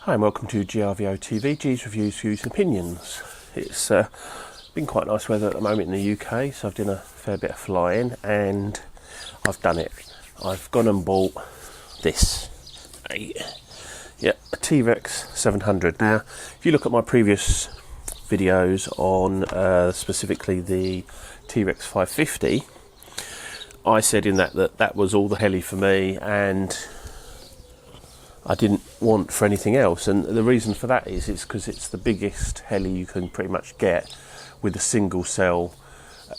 Hi and welcome to GRVOTV, G's Reviews, Views and Opinions. It's been quite nice weather at the moment in the UK, so I've done a fair bit of flying and I've done it. I've gone and bought this, a T-Rex 700. Now, if you look at my previous videos on specifically the T-Rex 550, I said in that was all the heli for me and I didn't want for anything else, and the reason for that is because it's the biggest heli you can pretty much get with a single cell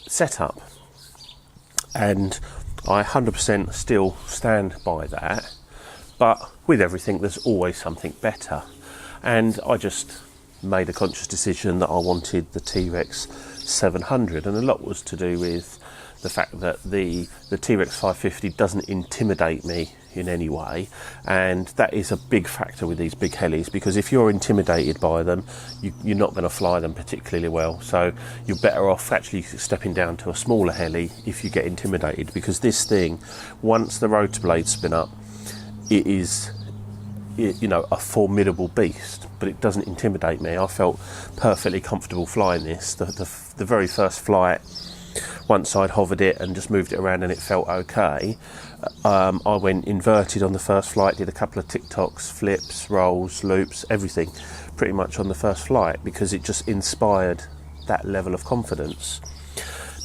setup, and I 100% still stand by that. But with everything, there's always something better, and I just made a conscious decision that I wanted the T-Rex 700, and a lot was to do with the fact that the T-Rex 550 doesn't intimidate me in any way, and that is a big factor with these big helis, because if you're intimidated by them, you're not going to fly them particularly well. So you're better off actually stepping down to a smaller heli if you get intimidated, because this thing, once the rotor blades spin up, it is, you know, a formidable beast, but it doesn't intimidate me. I felt perfectly comfortable flying this. The very first flight, once I'd hovered it and just moved it around and it felt okay, I went inverted on the first flight, did a couple of TikToks, flips, rolls, loops, everything pretty much on the first flight, because it just inspired that level of confidence.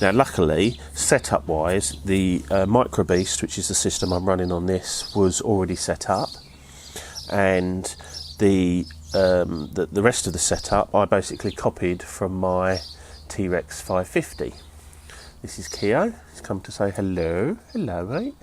Now luckily, setup wise, the Micro Beast, which is the system I'm running on this, was already set up, and the rest of the setup I basically copied from my T-Rex 550. This is Keo. He's come to say hello. Hello, mate.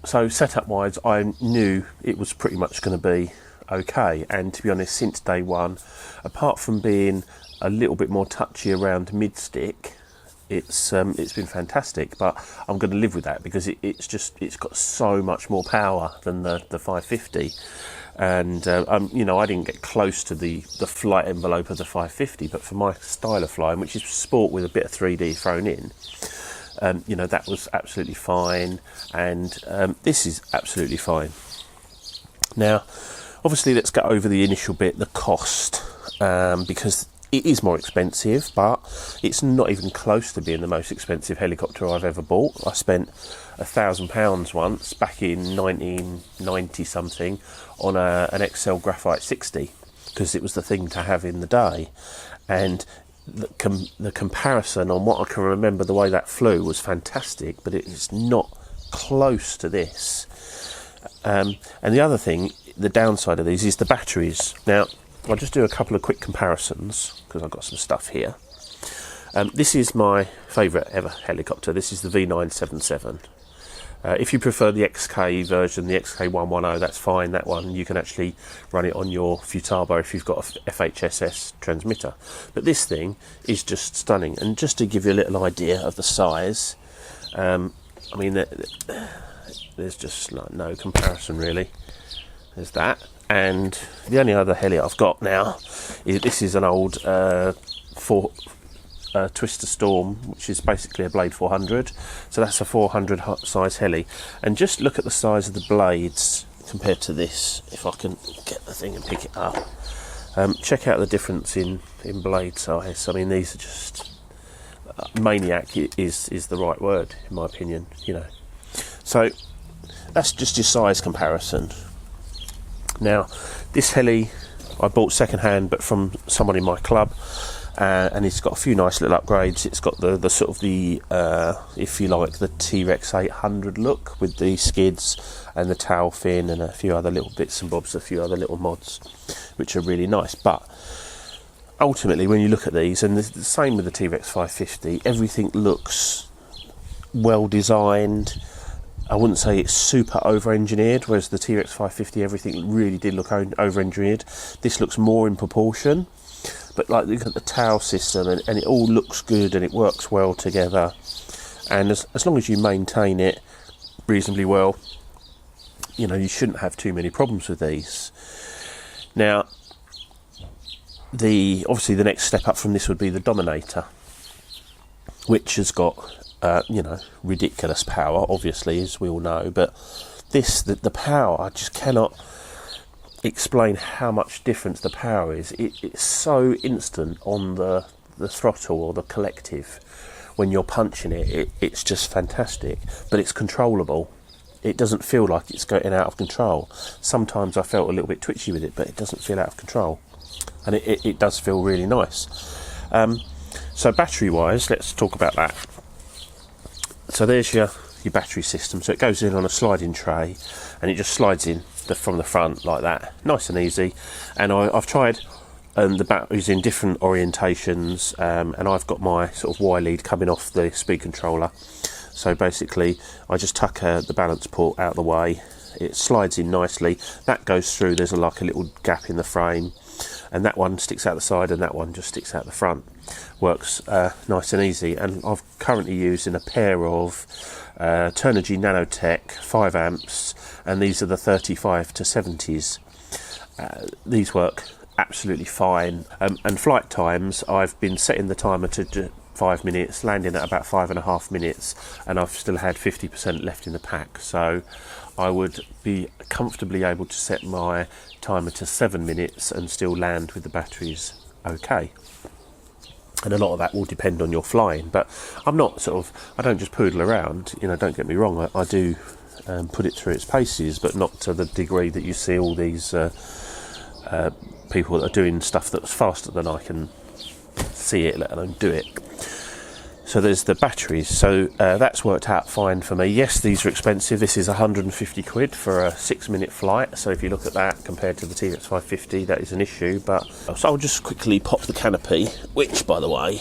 So setup wise, I knew it was pretty much going to be okay, and to be honest, since day one, apart from being a little bit more touchy around mid-stick, it's been fantastic. But I'm going to live with that, because it's got so much more power than the 550. And you know, I didn't get close to the flight envelope of the 550, but for my style of flying, which is sport with a bit of 3D thrown in, you know, that was absolutely fine, and this is absolutely fine. Now, obviously, let's get over the initial bit, the cost, because it is more expensive, but it's not even close to being the most expensive helicopter I've ever bought. I spent £1,000 once, back in 1990 something, on an XL Graphite 60, because it was the thing to have in the day. And the comparison on what I can remember, the way that flew, was fantastic, but it's not close to this. And the other thing, the downside of these, is the batteries. Now, I'll just do a couple of quick comparisons, because I've got some stuff here. This is my favourite ever helicopter. This is the V977. If you prefer the XK version, the XK110, that's fine. That one, you can actually run it on your Futaba if you've got a FHSS transmitter. But this thing is just stunning. And just to give you a little idea of the size, I mean, there's just like no comparison really. There's that. And the only other heli I've got now is this is an old Twister Storm, which is basically a Blade 400. So that's a 400 size heli. And just look at the size of the blades compared to this. If I can get the thing and pick it up, check out the difference in blade size. I mean, these are just maniac is the right word in my opinion. You know, so that's just your size comparison. Now, this heli I bought second hand, but from someone in my club, and it's got a few nice little upgrades. It's got the sort of the, if you like, the T-Rex 800 look with the skids and the tail fin and a few other little bits and bobs, a few other little mods, which are really nice. But ultimately, when you look at these, and the same with the T-Rex 550, everything looks well designed. I wouldn't say it's super over-engineered, whereas the T-Rex 550, everything really did look over-engineered. This looks more in proportion, but like look at the tail system, and it all looks good and it works well together. And as long as you maintain it reasonably well, you know, you shouldn't have too many problems with these. Now, obviously the next step up from this would be the Dominator, which has got you know, ridiculous power, obviously, as we all know, but the power, I just cannot explain how much difference the power is. It's so instant on the throttle or the collective. When you're punching it's just fantastic, but it's controllable. It doesn't feel like it's getting out of control. Sometimes I felt a little bit twitchy with it, but it doesn't feel out of control, and it does feel really nice. So battery wise, let's talk about that. So there's your battery system. So it goes in on a sliding tray, and it just slides in from the front like that, nice and easy. And I've tried the batteries in different orientations, and I've got my sort of Y lead coming off the speed controller. So basically I just tuck the balance port out of the way, it slides in nicely, that goes through, there's like a little gap in the frame, and that one sticks out the side and that one just sticks out the front. Works nice and easy. And I'm currently using a pair of Turnigy Nanotech 5 amps, and these are the 35 to 70s. These work absolutely fine, and flight times, I've been setting the timer to 5 minutes, landing at about 5.5 minutes, and I've still had 50% left in the pack. So I would be comfortably able to set my timer to 7 minutes and still land with the batteries okay. And a lot of that will depend on your flying, but I'm not I don't just poodle around, don't get me wrong, I do put it through its paces, but not to the degree that you see all these people that are doing stuff that's faster than I can see it, let alone do it. So there's the batteries. So that's worked out fine for me. Yes, these are expensive. This is 150 quid for a 6-minute flight. So if you look at that compared to the TVX 550, that is an issue. But so I'll just quickly pop the canopy, which, by the way,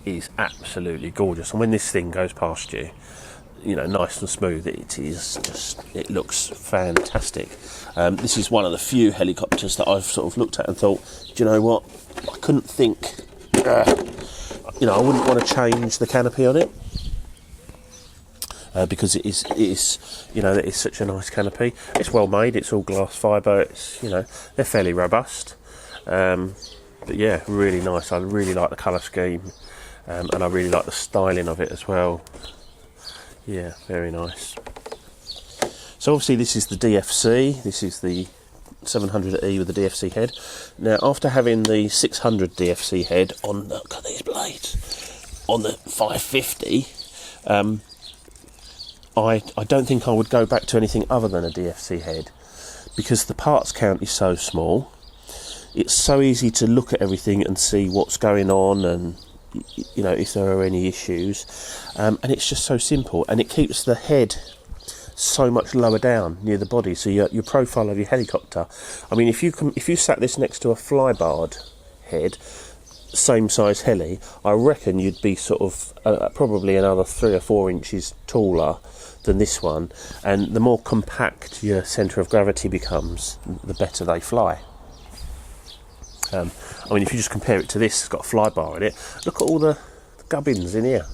is absolutely gorgeous. And when this thing goes past you, nice and smooth, it looks fantastic. This is one of the few helicopters that I've sort of looked at and thought, do you know what? I couldn't think. I wouldn't want to change the canopy on it, because it is such a nice canopy. It's well made. It's all glass fibre. It's they're fairly robust, but yeah, really nice. I really like the colour scheme, and I really like the styling of it as well. Yeah, very nice. So obviously this is the DFC. This is the 700E with the DFC head. Now, after having the 600 DFC head on, look at these blades, on the 550, I don't think I would go back to anything other than a DFC head, because the parts count is so small. It's so easy to look at everything and see what's going on, and if there are any issues, and it's just so simple, and it keeps the head so much lower down near the body, so your profile of your helicopter. I mean, if you sat this next to a flybarred head, same size heli, I reckon you'd be sort of probably another 3 or 4 inches taller than this one, and the more compact your centre of gravity becomes, the better they fly. I mean, if you just compare it to this, it's got a flybar in it. Look at all the gubbins in here,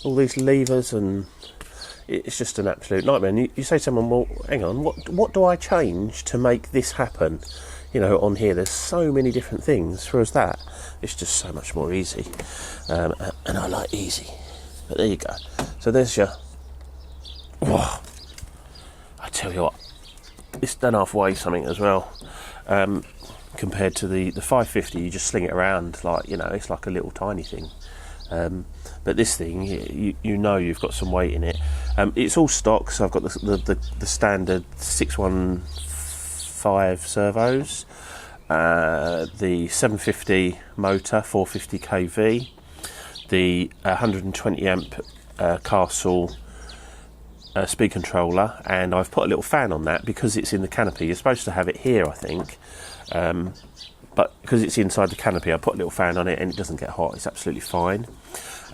all these levers, and it's just an absolute nightmare. And you say to someone, well, hang on, what do I change to make this happen? On here, there's so many different things. Whereas that, it's just so much more easy. And I like easy. But there you go. So there's your... Whoa. I tell you what, it's done halfway something as well. Compared to the 550, you just sling it around like, it's like a little tiny thing. But this thing, you've got some weight in it. It's all stock, so I've got the standard 615 servos, the 750 motor, 450 kV, the 120 amp Castle speed controller, and I've put a little fan on that because it's in the canopy. You're supposed to have it here, I think. But because it's inside the canopy, I put a little fan on it and it doesn't get hot. It's absolutely fine.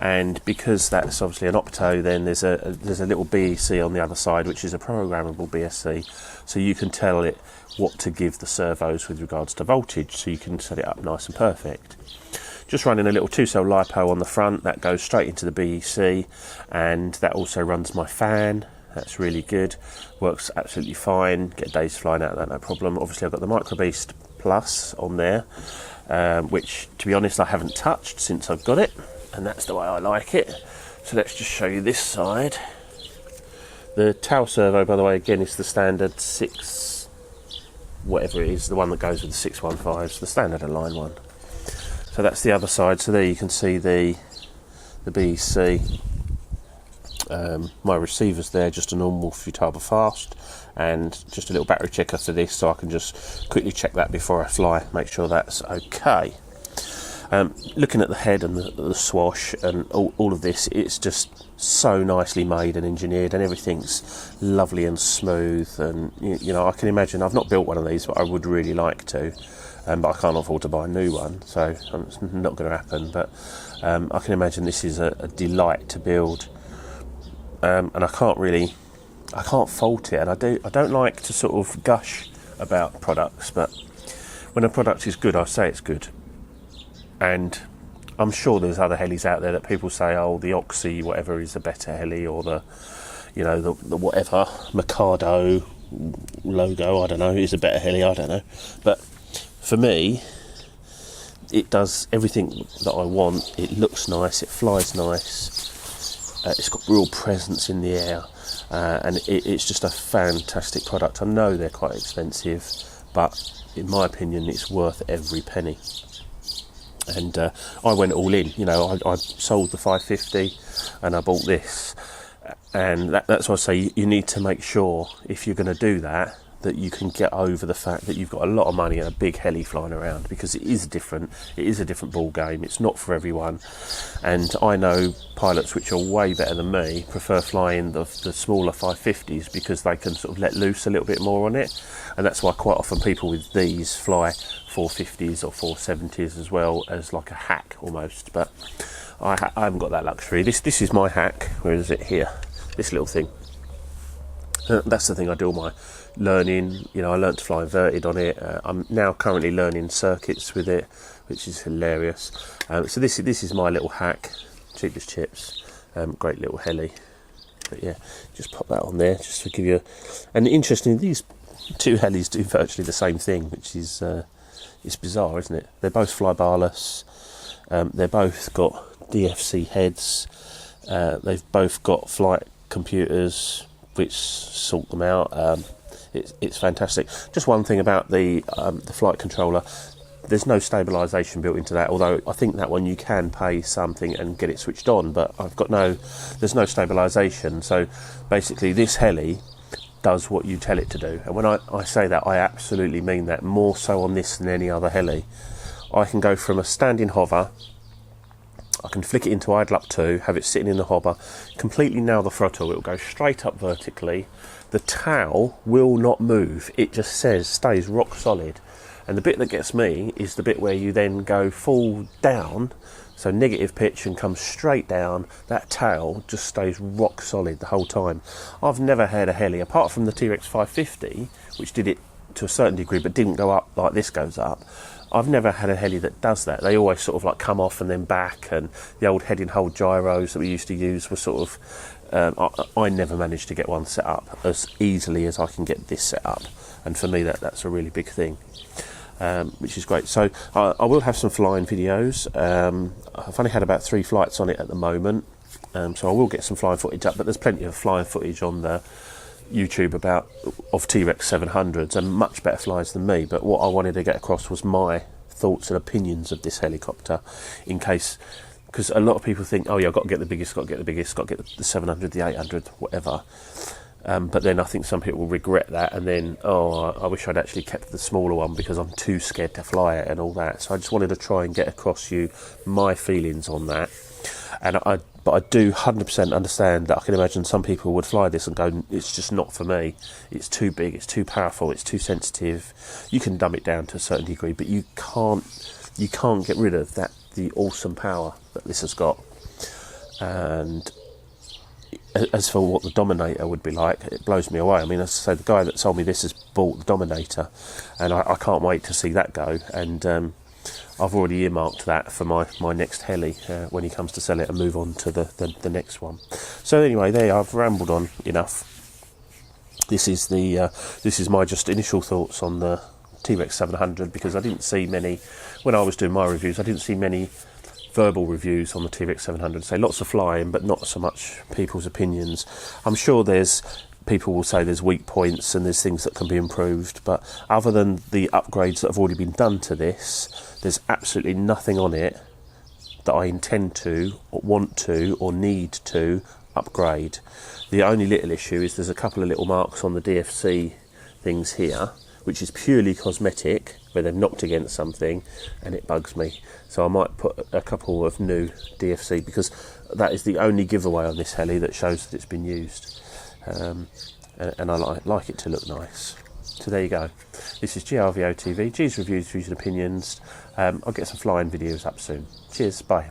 And because that's obviously an opto, then there's a little BEC on the other side, which is a programmable BSC, so you can tell it what to give the servos with regards to voltage, so you can set it up nice and perfect. Just running a little 2-cell LiPo on the front, that goes straight into the BEC, and that also runs my fan. That's really good, works absolutely fine, get days flying out of that, no problem. Obviously I've got the Micro Beast Plus on there, which, to be honest, I haven't touched since I've got it, and that's the way I like it. So let's just show you this side. The tail servo, by the way, again, is the standard 6 whatever it is, the one that goes with the 615s, the standard align one. So that's the other side. So there you can see the BEC. My receiver's there, just a normal Futaba fast, and just a little battery checker for this, so I can just quickly check that before I fly, make sure that's okay. Looking at the head and the swash and all of this, it's just so nicely made and engineered, and everything's lovely and smooth. And you know, I can imagine, I've not built one of these, but I would really like to, but I can't afford to buy a new one, so it's not going to happen. But I can imagine this is a delight to build, and I can't fault it. And I don't like to sort of gush about products, but when a product is good, I say it's good. And I'm sure there's other helis out there that people say, oh, the Oxy whatever is a better heli, or the whatever Mikado logo, I don't know, is a better heli, I don't know. But for me, it does everything that I want. It looks nice, it flies nice, it's got real presence in the air, and it's just a fantastic product. I know they're quite expensive, but in my opinion, it's worth every penny. And I went all in, you know, I sold the 550 and I bought this, and that's why I say you need to make sure, if you're going to do that, that you can get over the fact that you've got a lot of money and a big heli flying around, because it is different ball game. It's not for everyone, and I know pilots which are way better than me prefer flying the smaller 550s, because they can sort of let loose a little bit more on it, and that's why quite often people with these fly 450s or 470s as well, as like a hack almost. But I haven't got that luxury. This is my hack. Where is it? Here, this little thing. That's the thing I do all my learning. You know, I learned to fly inverted on it. I'm now currently learning circuits with it, which is hilarious. So this is my little hack, cheap as chips. Great little heli. But yeah, just pop that on there just to give you. And interestingly, these two helis do virtually the same thing, which is it's bizarre, isn't it? They both fly barless. They've both got DFC heads. They've both got flight computers which sort them out. It's fantastic. Just one thing about the flight controller, there's no stabilisation built into that, although I think that one you can pay something and get it switched on, but there's no stabilisation. So basically this heli does what you tell it to do, and when I say that, I absolutely mean that, more so on this than any other heli. I can go from a standing hover, I can flick it into idle up 2, have it sitting in the hover, completely nail the throttle, it will go straight up vertically, the tail will not move, it just stays rock solid. And the bit that gets me is the bit where you then go full down, so negative pitch, and come straight down. That tail just stays rock solid the whole time. I've never had a heli, apart from the T-Rex 550, which did it to a certain degree but didn't go up like this goes up. I've never had a heli that does that. They always sort of like come off and then back, and the old head and hold gyros that we used to use were sort of I never managed to get one set up as easily as I can get this set up, and for me that's a really big thing, which is great. So I will have some flying videos. I've only had about 3 flights on it at the moment, so I will get some flying footage up, but there's plenty of flying footage on the YouTube of T-Rex 700s, and much better flies than me. But what I wanted to get across was my thoughts and opinions of this helicopter, in case, because a lot of people think, oh yeah, I've got to get the biggest, got to get the 700, the 800, whatever. But then I think some people will regret that, and then, I wish I'd actually kept the smaller one because I'm too scared to fly it and all that. So I just wanted to try and get across you my feelings on that. But I do 100% understand that I can imagine some people would fly this and go, it's just not for me. It's too big, it's too powerful, it's too sensitive. You can dumb it down to a certain degree, but you can't get rid of the awesome power that this has got. And as for what the Dominator would be like, it blows me away. I mean, as I say, the guy that sold me this has bought the Dominator, and I can't wait to see that go. And I've already earmarked that for my next heli when he comes to sell it and move on to the next one. So anyway, there, I've rambled on enough. This is my just initial thoughts on the T-Rex 700, because I didn't see many, when I was doing my reviews, I didn't see many verbal reviews on the T-Rex 700. So lots of flying, but not so much people's opinions. I'm sure there's people will say there's weak points and there's things that can be improved, but other than the upgrades that have already been done to this, there's absolutely nothing on it that I intend to, or want to, or need to upgrade. The only little issue is there's a couple of little marks on the DFC things here, which is purely cosmetic, where they've knocked against something, and it bugs me. So I might put a couple of new DFC, because that is the only giveaway on this heli that shows that it's been used. And I like it to look nice. So there you go. This is GRVOTV, G's Reviews, Views and Opinions. I'll get some flying videos up soon. Cheers, bye.